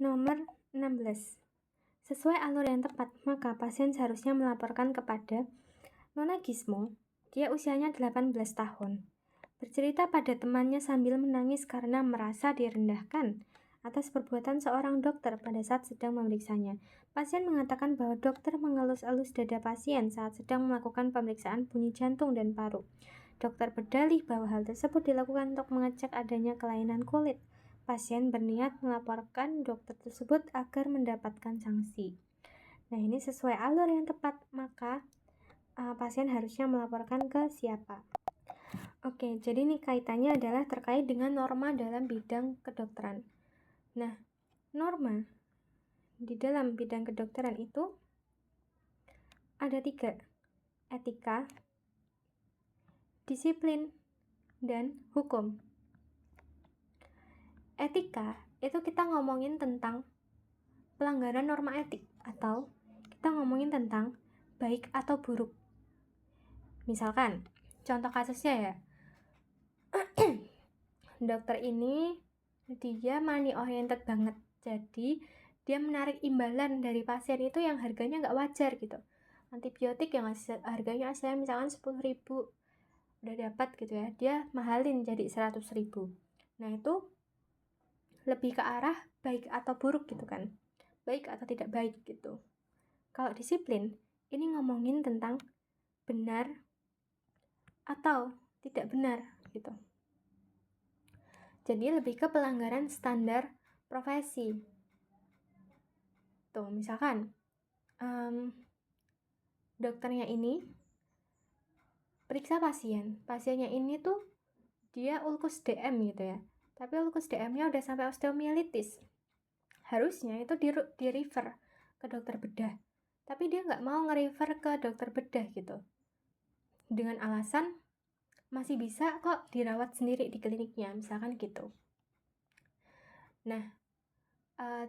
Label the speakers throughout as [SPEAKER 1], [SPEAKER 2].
[SPEAKER 1] Nomor 16. Sesuai alur yang tepat, maka pasien seharusnya melaporkan kepada Nona Gismo. Dia usianya 18 tahun. Bercerita pada temannya sambil menangis karena merasa direndahkan atas perbuatan seorang dokter pada saat sedang memeriksanya. Pasien mengatakan bahwa dokter mengelus-elus dada pasien saat sedang melakukan pemeriksaan bunyi jantung dan paru. Dokter berdalih bahwa hal tersebut dilakukan untuk mengecek adanya kelainan kulit. Pasien berniat melaporkan dokter tersebut agar mendapatkan sanksi. Nah, ini sesuai alur yang tepat, maka pasien harusnya melaporkan ke siapa? Oke, jadi ini kaitannya adalah terkait dengan norma dalam bidang kedokteran. Nah, norma di dalam bidang kedokteran itu ada 3, etika, disiplin, dan hukum. Etika itu kita ngomongin tentang pelanggaran norma etik, atau kita ngomongin tentang baik atau buruk. Misalkan, contoh kasusnya ya, dokter ini dia money oriented banget, jadi dia menarik imbalan dari pasien itu yang harganya nggak wajar gitu. Antibiotik yang harganya asalnya misalkan 10.000 udah dapat gitu ya, dia mahalin jadi 100.000. Nah, itu lebih ke arah baik atau buruk gitu kan, baik atau tidak baik gitu. Kalau disiplin, ini ngomongin tentang benar atau tidak benar gitu. Jadi lebih ke pelanggaran standar profesi. Tuh, misalkan dokternya ini periksa pasiennya ini tuh dia ulkus DM gitu ya, tapi ulkus DM-nya udah sampai osteomielitis. Harusnya itu di-refer ke dokter bedah, tapi dia nggak mau nge-refer ke dokter bedah gitu, dengan alasan masih bisa kok dirawat sendiri di kliniknya, misalkan gitu. Nah,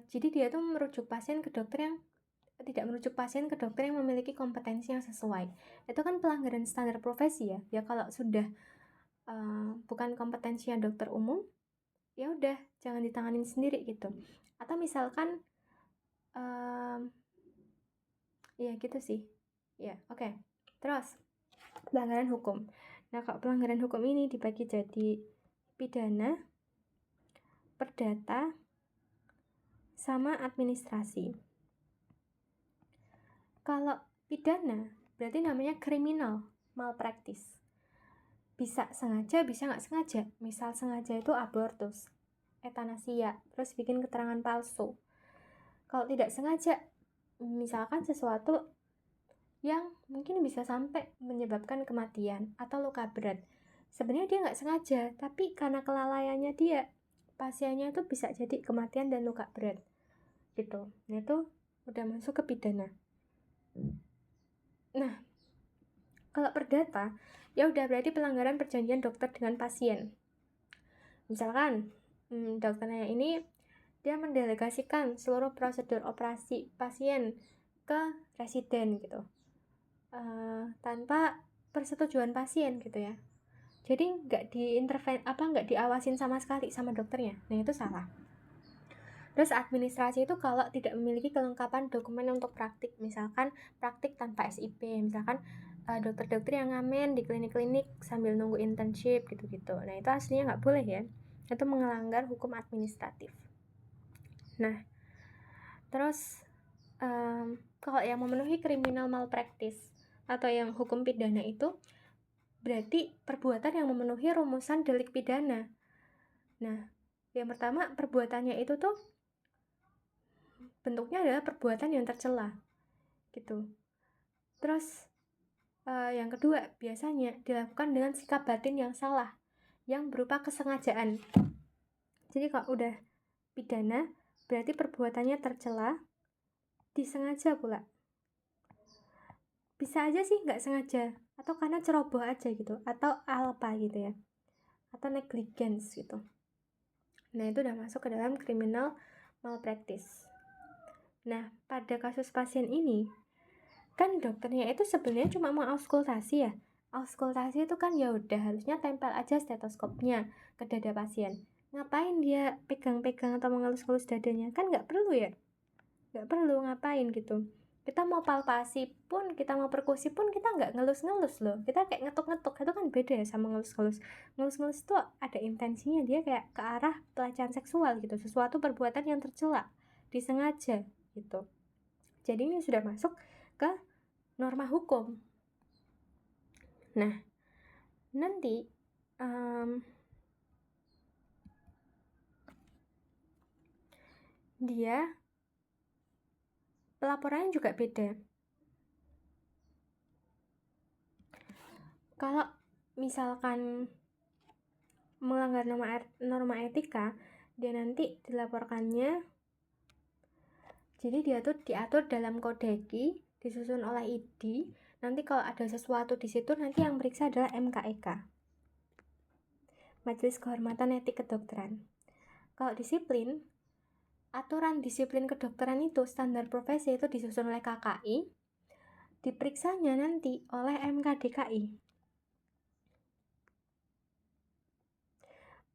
[SPEAKER 1] jadi dia tuh merujuk pasien ke dokter yang tidak merujuk pasien ke dokter yang memiliki kompetensi yang sesuai. Itu kan pelanggaran standar profesi ya. Ya kalau sudah bukan kompetensinya dokter umum, ya udah jangan ditanganin sendiri gitu. Atau misalkan ya gitu sih. Ya, oke. Terus pelanggaran hukum. Nah, kalau pelanggaran hukum ini dibagi jadi pidana, perdata, sama administrasi. Kalau pidana berarti namanya criminal malpractice. Bisa sengaja, bisa nggak sengaja. Misal sengaja itu abortus, etanasia, terus bikin keterangan palsu. Kalau tidak sengaja, misalkan sesuatu yang mungkin bisa sampai menyebabkan kematian atau luka berat. Sebenarnya dia nggak sengaja, tapi karena kelalaiannya dia, pasiennya itu bisa jadi kematian dan luka berat. Gitu. Nah, itu udah masuk ke pidana. Nah, kalau perdata, ya udah berarti pelanggaran perjanjian dokter dengan pasien. Misalkan, dokternya ini dia mendelegasikan seluruh prosedur operasi pasien ke residen gitu, tanpa persetujuan pasien gitu ya. Jadi nggak diawasin sama sekali sama dokternya. Nah, itu salah. Terus administrasi itu kalau tidak memiliki kelengkapan dokumen untuk praktik, misalkan praktik tanpa SIP, misalkan dokter-dokter yang ngamen di klinik-klinik sambil nunggu internship gitu-gitu. Nah, itu aslinya nggak boleh ya. Itu melanggar hukum administratif. Nah, terus kalau yang memenuhi criminal malpractice atau yang hukum pidana itu berarti perbuatan yang memenuhi rumusan delik pidana. Nah, yang pertama perbuatannya itu tuh bentuknya adalah perbuatan yang tercela gitu. Terus yang kedua biasanya dilakukan dengan sikap batin yang salah yang berupa kesengajaan. Jadi kalau udah pidana berarti perbuatannya tercela, disengaja pula. Bisa aja sih nggak sengaja, atau karena ceroboh aja gitu, atau alpa gitu ya, atau negligence gitu. Nah, itu udah masuk ke dalam criminal malpractice. Nah, pada kasus pasien ini kan dokternya itu sebenarnya cuma mau auskultasi ya. Auskultasi itu kan ya udah harusnya tempel aja stetoskopnya ke dada pasien. Ngapain dia pegang-pegang atau mengelus-elus dadanya? Kan nggak perlu ya, nggak perlu ngapain gitu. Kita mau palpasi pun, kita mau perkusi pun, kita nggak ngelus-ngelus loh, kita kayak ngetuk-ngetuk. Itu kan beda ya sama ngelus-ngelus. Ngelus-ngelus itu ada intensinya, dia kayak ke arah pelecehan seksual gitu, sesuatu perbuatan yang tercela, disengaja gitu. Jadi ini sudah masuk ke norma hukum. Nah, nanti dia pelaporannya juga beda. Kalau misalkan melanggar norma etika, dia nanti dilaporkannya, jadi diatur dalam kodeki, disusun oleh ID. Nanti kalau ada sesuatu di situ, nanti yang meriksa adalah MKEK, Majelis Kehormatan Etik Kedokteran. Kalau disiplin, aturan disiplin kedokteran itu, standar profesi itu disusun oleh KKI, diperiksanya nanti oleh MKDKI,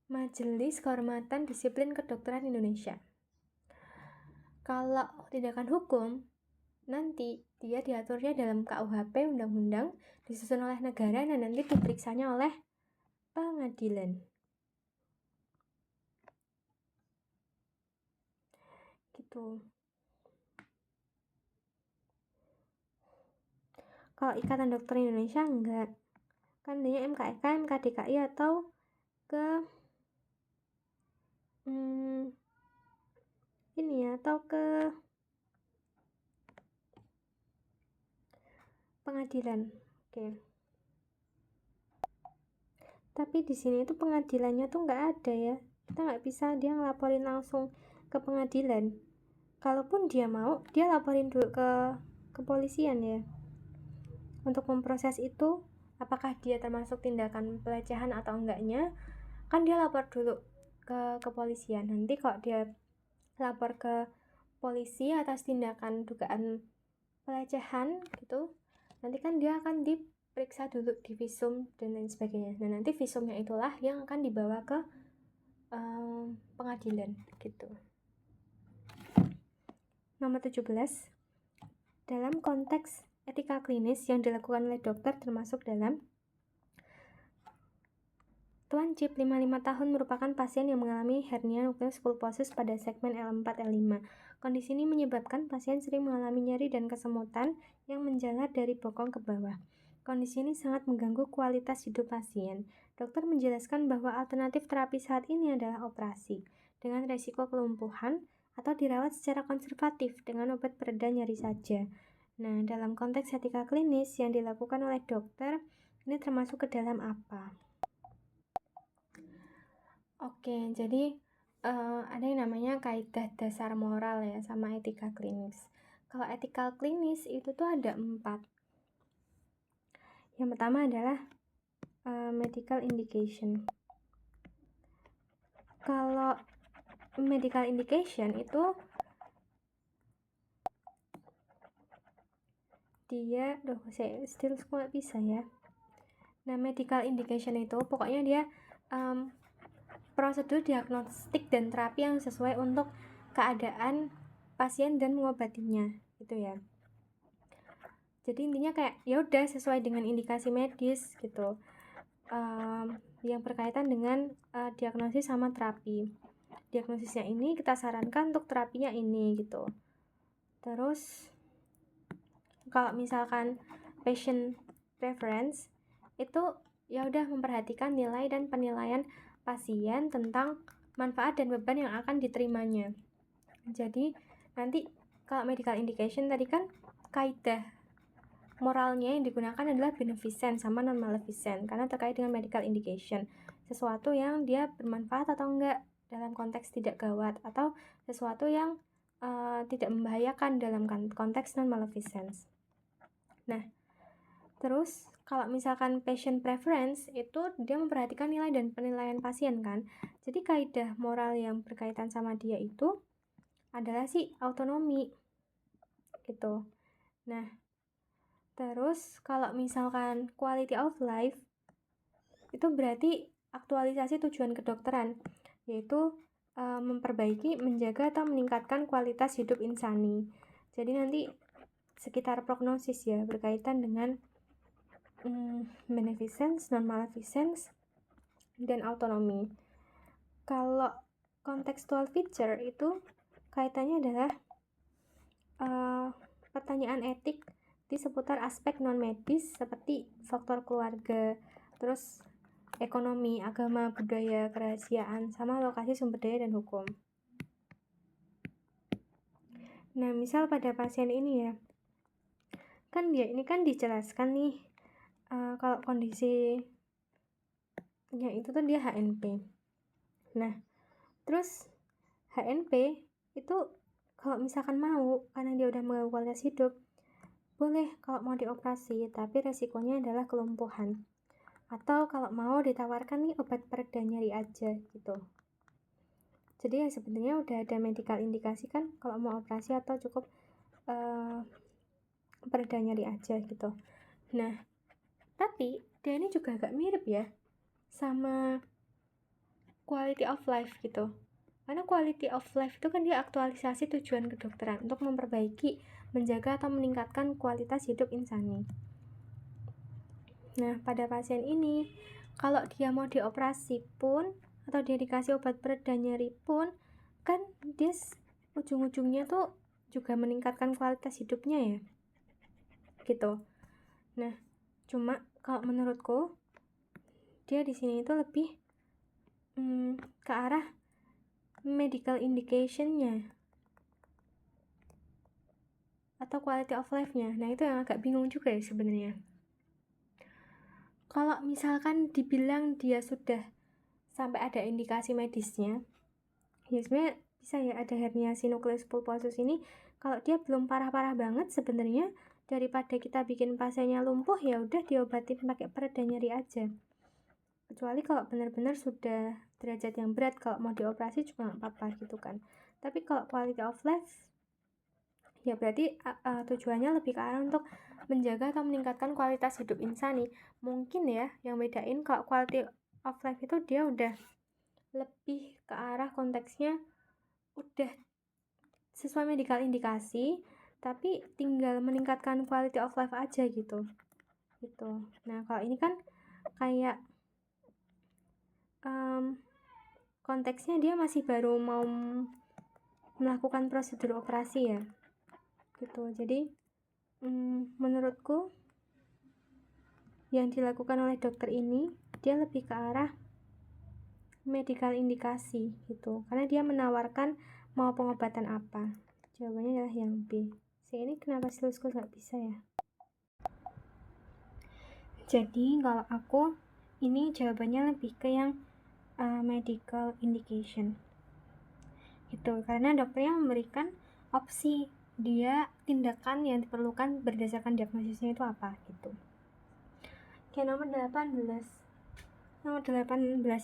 [SPEAKER 1] Majelis Kehormatan Disiplin Kedokteran Indonesia. Kalau tindakan hukum, nanti dia diaturnya dalam KUHP, undang-undang, disusun oleh negara, dan nanti diperiksanya oleh pengadilan. Gitu. Kalau Ikatan Dokter Indonesia enggak. Kan adanya MKEK, MKDKI atau ke ini ya, atau ke pengadilan. Oke. Tapi di sini itu pengadilannya tuh nggak ada ya. Kita nggak bisa dia ngelaporin langsung ke pengadilan. Kalaupun dia mau, dia laporin dulu ke kepolisian ya. Untuk memproses itu, apakah dia termasuk tindakan pelecehan atau enggaknya, kan dia lapor dulu ke kepolisian. Nanti kalau dia lapor ke polisi atas tindakan dugaan pelecehan gitu, nanti kan dia akan diperiksa dulu di visum dan lain sebagainya. Nah, nanti visumnya itulah yang akan dibawa ke pengadilan gitu. Nomor 17, dalam konteks etika klinis yang dilakukan oleh dokter termasuk dalam Tuan Cip, 55 tahun, merupakan pasien yang mengalami hernia nucleus pulposus pada segmen L4, L5. Kondisi ini menyebabkan pasien sering mengalami nyeri dan kesemutan yang menjalar dari bokong ke bawah. Kondisi ini sangat mengganggu kualitas hidup pasien. Dokter menjelaskan bahwa alternatif terapi saat ini adalah operasi, dengan resiko kelumpuhan, atau dirawat secara konservatif dengan obat pereda nyeri saja. Nah, dalam konteks etika klinis yang dilakukan oleh dokter, ini termasuk ke dalam apa? Oke, jadi ada yang namanya kaidah dasar moral ya sama etika klinis. Kalau etika klinis itu tuh ada 4. Yang pertama adalah medical indication. Kalau medical indication itu dia, saya still nggak bisa ya. Nah, medical indication itu pokoknya dia prosedur diagnostik dan terapi yang sesuai untuk keadaan pasien dan mengobatinya gitu ya. Jadi intinya kayak ya udah sesuai dengan indikasi medis gitu, yang berkaitan dengan diagnosis sama terapi. Diagnosisnya ini kita sarankan untuk terapinya ini gitu. Terus kalau misalkan patient preference itu ya udah memperhatikan nilai dan penilaian pasien tentang manfaat dan beban yang akan diterimanya. Jadi nanti kalau medical indication tadi kan kaidah moralnya yang digunakan adalah beneficent sama non-maleficent karena terkait dengan medical indication, sesuatu yang dia bermanfaat atau enggak dalam konteks tidak gawat atau sesuatu yang tidak membahayakan dalam konteks non-maleficence. Nah, terus kalau misalkan patient preference itu dia memperhatikan nilai dan penilaian pasien kan. Jadi kaidah moral yang berkaitan sama dia itu adalah autonomi gitu. Nah, terus kalau misalkan quality of life itu berarti aktualisasi tujuan kedokteran. yaitu memperbaiki, menjaga, atau meningkatkan kualitas hidup insani. Jadi nanti sekitar prognosis ya, berkaitan dengan beneficence, non-maleficence, dan autonomi. Kalau contextual feature itu kaitannya adalah pertanyaan etik di seputar aspek non-medis seperti faktor keluarga, terus ekonomi, agama, budaya, kerahasiaan, sama lokasi sumber daya dan hukum. Nah, misal pada pasien ini ya, kan dia ini kan dijelaskan nih kalau kondisinya itu tuh dia HNP. Nah, terus HNP itu kalau misalkan mau, karena dia udah mengganggu kualitas hidup, boleh kalau mau dioperasi, tapi resikonya adalah kelumpuhan. Atau kalau mau ditawarkan nih obat pereda nyeri aja gitu. Jadi ya sebenarnya udah ada medical indikasi kan kalau mau operasi atau cukup pereda nyeri aja gitu. Nah, tapi dia ini juga agak mirip ya sama quality of life gitu. Karena quality of life itu kan dia aktualisasi tujuan kedokteran untuk memperbaiki, menjaga, atau meningkatkan kualitas hidup insani. Nah, pada pasien ini, kalau dia mau dioperasi pun, atau dia dikasih obat pereda nyeri pun, kan dia ujung-ujungnya tuh juga meningkatkan kualitas hidupnya ya. Gitu. Nah, cuma kalau menurutku, dia di sini itu lebih ke arah medical indication-nya atau quality of life-nya. Nah, itu yang agak bingung juga ya sebenarnya. Kalau misalkan dibilang dia sudah sampai ada indikasi medisnya, ya sebenarnya bisa ya ada herniasi nukleus pulposus ini. Kalau dia belum parah-parah banget sebenarnya, daripada kita bikin pasiennya lumpuh, ya udah diobatin pakai pereda nyeri aja. Kecuali kalau benar-benar sudah derajat yang berat, kalau mau dioperasi juga nggak apa-apa gitu kan. Tapi kalau quality of life, ya berarti tujuannya lebih ke arah untuk menjaga atau meningkatkan kualitas hidup insani. Mungkin ya yang bedain kalau quality of life itu dia udah lebih ke arah konteksnya udah sesuai medical indikasi, tapi tinggal meningkatkan quality of life aja gitu. Nah, kalau ini kan kayak konteksnya dia masih baru mau melakukan prosedur operasi ya gitu. Jadi menurutku yang dilakukan oleh dokter ini dia lebih ke arah medical indikasi gitu, karena dia menawarkan mau pengobatan apa. Jawabannya adalah yang B. Ini kenapa silusku nggak bisa ya? Jadi kalau aku ini jawabannya lebih ke yang medical indication gitu, karena dokternya memberikan opsi dia tindakan yang diperlukan berdasarkan diagnosisnya itu apa gitu. Oke, nomor 18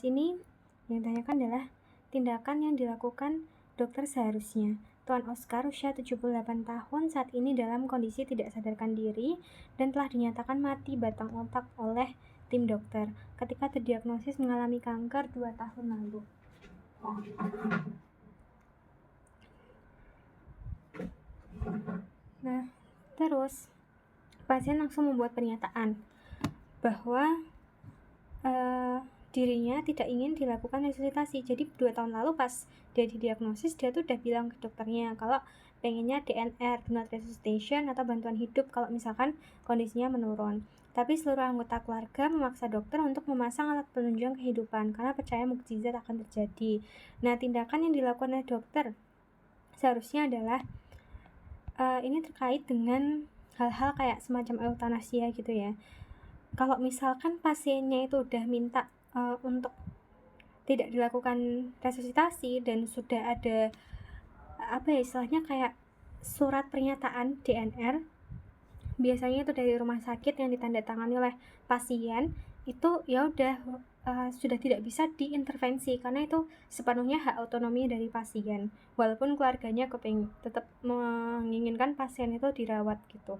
[SPEAKER 1] ini yang ditanyakan adalah tindakan yang dilakukan dokter seharusnya. Tuan Oscar usia 78 tahun saat ini dalam kondisi tidak sadarkan diri dan telah dinyatakan mati batang otak oleh tim dokter ketika terdiagnosis mengalami kanker 2 tahun lalu. Nah, terus pasien langsung membuat pernyataan bahwa dirinya tidak ingin dilakukan resusitasi. Jadi 2 tahun lalu pas dia didiagnosis, dia tuh udah bilang ke dokternya kalau pengennya DNR, do not resuscitation, atau bantuan hidup kalau misalkan kondisinya menurun. Tapi seluruh anggota keluarga memaksa dokter untuk memasang alat penunjang kehidupan karena percaya mukjizat akan terjadi. Nah, tindakan yang dilakukan oleh dokter seharusnya adalah ini terkait dengan hal-hal kayak semacam eutanasia gitu ya. Kalau misalkan pasiennya itu udah minta untuk tidak dilakukan resusitasi dan sudah ada istilahnya kayak surat pernyataan DNR, biasanya itu dari rumah sakit yang ditandatangani oleh pasien, itu ya udah sudah tidak bisa diintervensi karena itu sepenuhnya hak otonomi dari pasien, walaupun keluarganya tetap menginginkan pasien itu dirawat gitu.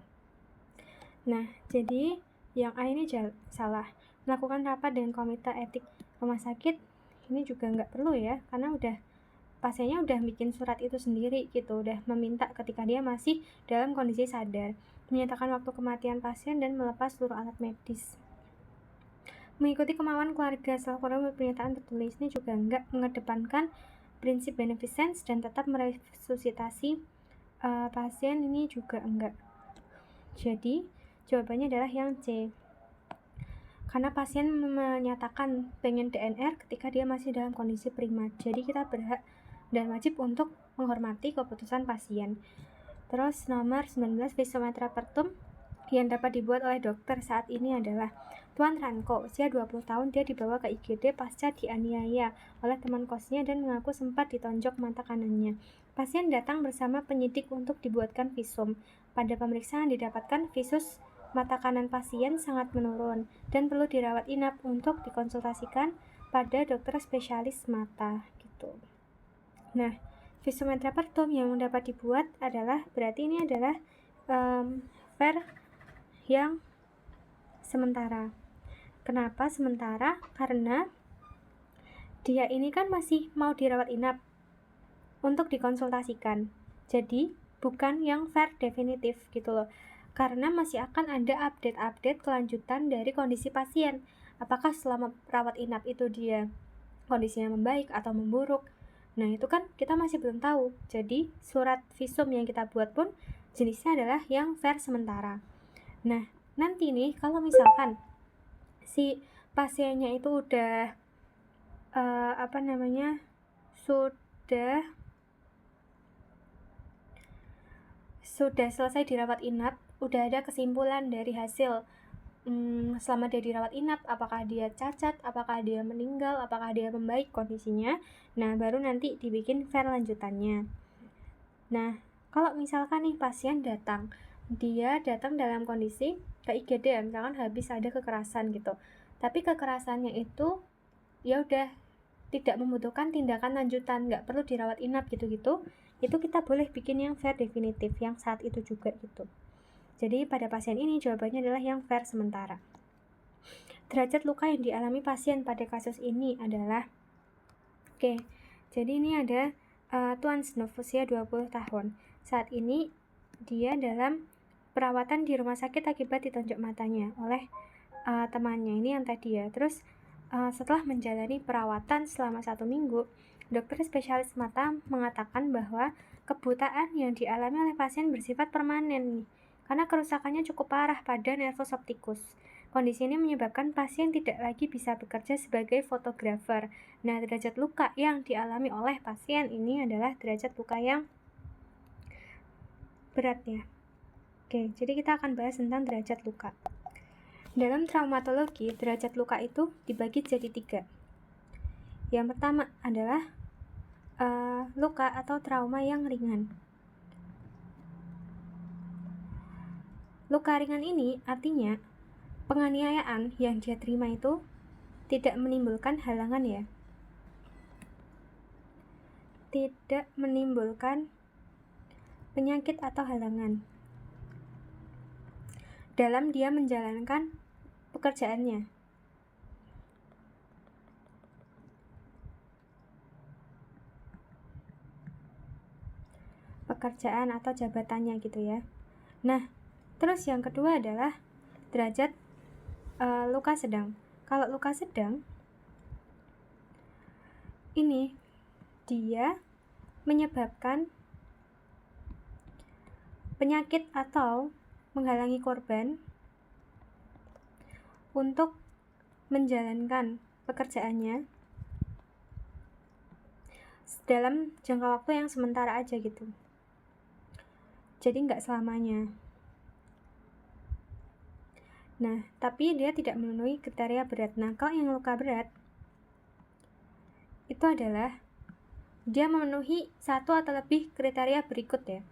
[SPEAKER 1] Nah, jadi yang A ini salah. Melakukan rapat dengan komite etik rumah sakit ini juga nggak perlu ya, karena pasiennya udah bikin surat itu sendiri gitu, udah meminta ketika dia masih dalam kondisi sadar, menyatakan waktu kematian pasien dan melepas seluruh alat medis. Mengikuti kemauan keluarga setelah pernyataan tertulis ini juga enggak mengedepankan prinsip beneficence dan tetap meresusitasi pasien ini juga enggak. Jadi jawabannya adalah yang C, karena pasien menyatakan pengen DNR ketika dia masih dalam kondisi prima. Jadi kita berhak dan wajib untuk menghormati keputusan pasien. Terus nomor 19, visum et repertum yang dapat dibuat oleh dokter saat ini adalah Tuan Ranko, usia 20 tahun, dia dibawa ke IGD pasca dianiaya oleh teman kosnya dan mengaku sempat ditonjok mata kanannya. Pasien datang bersama penyidik untuk dibuatkan visum. Pada pemeriksaan didapatkan visus mata kanan pasien sangat menurun dan perlu dirawat inap untuk dikonsultasikan pada dokter spesialis mata gitu. Nah, visum et repertum yang dapat dibuat adalah, berarti ini adalah ver yang sementara. Kenapa sementara? Karena dia ini kan masih mau dirawat inap untuk dikonsultasikan. Jadi bukan yang ver definitif gitu loh. Karena masih akan ada update-update kelanjutan dari kondisi pasien. Apakah selama rawat inap itu dia kondisinya membaik atau memburuk? Nah, itu kan kita masih belum tahu. Jadi surat visum yang kita buat pun jenisnya adalah yang ver sementara. Nah, nanti nih kalau misalkan si pasiennya itu udah sudah selesai dirawat inap, udah ada kesimpulan dari hasil selama dia dirawat inap, apakah dia cacat, apakah dia meninggal, apakah dia membaik kondisinya. Nah, baru nanti dibikin ver lanjutannya. Nah, kalau misalkan nih pasien dia datang dalam kondisi ke IGD, misalkan habis ada kekerasan gitu, tapi kekerasannya itu ya udah tidak membutuhkan tindakan lanjutan, nggak perlu dirawat inap gitu-gitu, itu kita boleh bikin yang ver definitif yang saat itu juga gitu. Jadi pada pasien ini jawabannya adalah yang ver sementara. Derajat luka yang dialami pasien pada kasus ini adalah jadi ini ada Tuan Snow, usia 20 tahun. Saat ini dia dalam perawatan di rumah sakit akibat ditonjok matanya oleh temannya ini yang tadi ya. Terus setelah menjalani perawatan selama 1 minggu, dokter spesialis mata mengatakan bahwa kebutaan yang dialami oleh pasien bersifat permanen nih, karena kerusakannya cukup parah pada nervus opticus. Kondisi ini menyebabkan pasien tidak lagi bisa bekerja sebagai fotografer. Nah, derajat luka yang dialami oleh pasien ini adalah derajat luka yang berat ya. Jadi kita akan bahas tentang derajat luka. Dalam traumatologi, derajat luka itu dibagi jadi 3. Yang pertama adalah luka atau trauma yang ringan. Luka ringan ini artinya penganiayaan yang dia terima itu tidak menimbulkan halangan ya. Tidak menimbulkan penyakit atau halangan dalam dia menjalankan pekerjaannya. Pekerjaan atau jabatannya gitu ya. Nah, terus yang kedua adalah derajat luka sedang. Kalau luka sedang ini dia menyebabkan penyakit atau menghalangi korban untuk menjalankan pekerjaannya dalam jangka waktu yang sementara aja gitu. Jadi nggak selamanya. Nah, tapi dia tidak memenuhi kriteria berat. Nah, kalau yang luka berat itu adalah dia memenuhi 1 atau lebih kriteria berikut ya.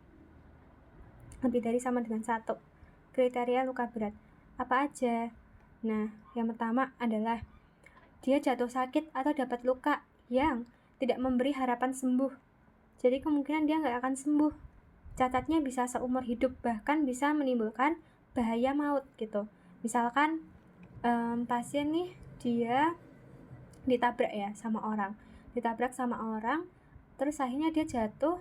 [SPEAKER 1] Lebih dari sama dengan 1 kriteria luka berat. Apa aja? Nah, yang pertama adalah dia jatuh sakit atau dapat luka yang tidak memberi harapan sembuh. Jadi kemungkinan dia nggak akan sembuh. Cacatnya bisa seumur hidup, bahkan bisa menimbulkan bahaya maut gitu. Misalkan pasien nih dia ditabrak sama orang, terus akhirnya dia jatuh,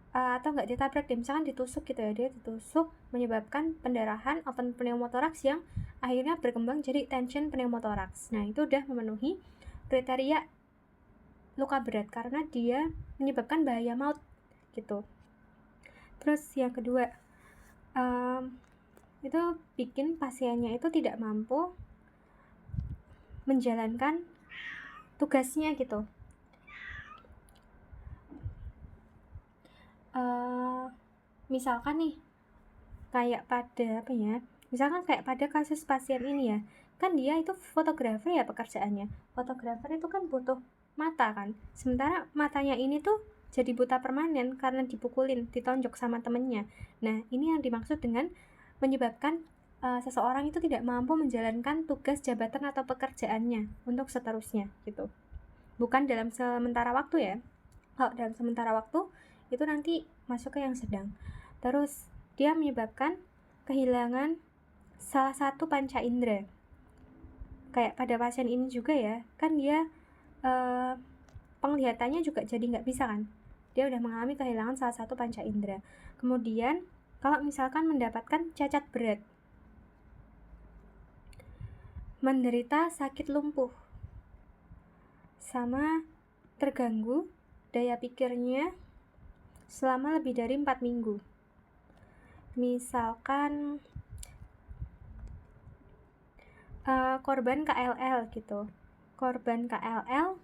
[SPEAKER 1] atau nggak ditabrak deh, misalkan ditusuk gitu ya, dia ditusuk menyebabkan pendarahan open pneumotoraks yang akhirnya berkembang jadi tension pneumotoraks. Nah, itu udah memenuhi kriteria luka berat karena dia menyebabkan bahaya maut gitu. Terus yang kedua, itu bikin pasiennya itu tidak mampu menjalankan tugasnya gitu. Misalkan nih misalkan kayak pada kasus pasien ini ya, kan dia itu fotografer ya pekerjaannya. Fotografer itu kan butuh mata kan, sementara matanya ini tuh jadi buta permanen karena dipukulin, ditonjok sama temennya. Nah, ini yang dimaksud dengan menyebabkan seseorang itu tidak mampu menjalankan tugas jabatan atau pekerjaannya untuk seterusnya gitu. Bukan dalam sementara waktu ya. Kalau dalam sementara waktu itu nanti masuk ke yang sedang. Terus dia menyebabkan kehilangan salah satu panca indera. Kayak pada pasien ini juga ya, kan dia penglihatannya juga jadi nggak bisa kan. Dia udah mengalami kehilangan salah satu panca indera. Kemudian kalau misalkan mendapatkan cacat berat, menderita sakit lumpuh, sama terganggu daya pikirnya selama lebih dari 4 minggu. Misalkan korban KLL gitu. Korban KLL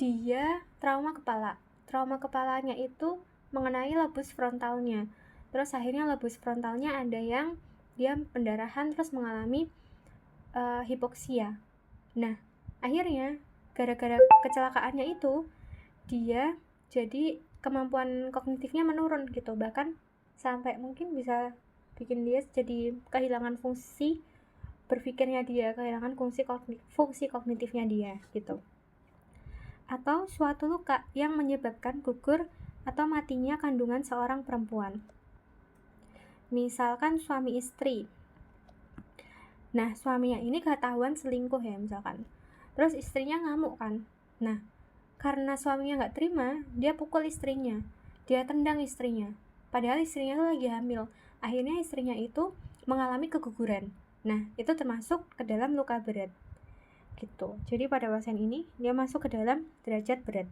[SPEAKER 1] dia trauma kepala. Trauma kepalanya itu mengenai lobus frontalnya. Terus akhirnya lobus frontalnya ada yang dia pendarahan terus mengalami hipoksia. Nah, akhirnya gara-gara kecelakaannya itu dia jadi kemampuan kognitifnya menurun gitu, bahkan sampai mungkin bisa bikin dia jadi kehilangan fungsi berpikirnya dia, kehilangan fungsi kognitifnya dia gitu. Atau suatu luka yang menyebabkan gugur atau matinya kandungan seorang perempuan. Misalkan suami istri. Nah, suaminya ini ketahuan selingkuh ya misalkan. Terus istrinya ngamuk kan. Nah, karena suaminya nggak terima, dia pukul istrinya, dia tendang istrinya. Padahal istrinya tuh lagi hamil. Akhirnya istrinya itu mengalami keguguran. Nah, itu termasuk ke dalam luka berat gitu. Jadi pada pasien ini dia masuk ke dalam derajat berat.